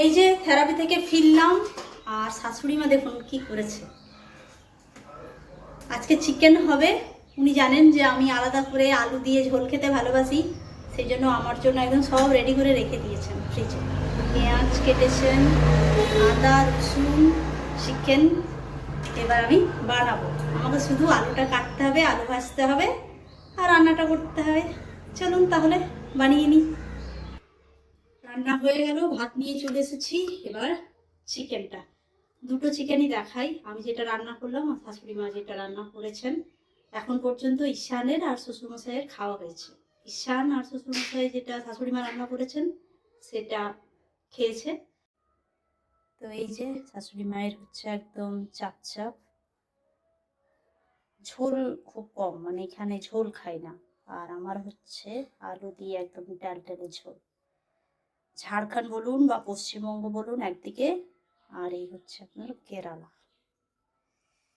এই যে থেরাপি থেকে ফিরলাম, আর শাশুড়ি মা দেখুন কি করেছে। আজকে চিকেন হবে। উনি জানেন যে আমি আলাদা করে আলু দিয়ে ঝোল খেতে ভালোবাসি, সেই জন্য আমার জন্য একদম সব রেডি করে রেখে দিয়েছেন ফ্রিজে। পেঁয়াজ কেটেছেন, আদা রসুন, চিকেন। এবার আমি বানাবো। আমাকে শুধু আলুটা কাটতে হবে, আলু ভাজতে হবে, আর রান্নাটা করতে হবে। চলুন তাহলে বানিয়ে নিই। রান্না হয়ে গেল, ভাত নিয়ে চলে এসেছি। এবার চিকেনটা, দুটো চিকেনই দেখাই। আমি যেটা রান্না করলাম আর শাশুড়ি মা যেটা রান্না করেছেন। এখন পর্যন্ত ঈশানের আর শ্বশুরমশাইয়ের খাওয়া হয়েছে। ঈশান আর শ্বশুরমশাই যেটা শাশুড়ি মা রান্না করেছেন সেটা খেয়েছে। তো এই যে শাশুড়ি মায়ের হচ্ছে একদম চাপ চাপ, ঝোল খুব কম, মানে এখানে ঝোল খাই না। আর আমার হচ্ছে আলু দিয়ে একদম ডাল ডালে ঝোল। ঝাড়খণ্ড বলুন বা পশ্চিমবঙ্গ বলুন একদিকে, আর এই হচ্ছে আপনার কেরালা।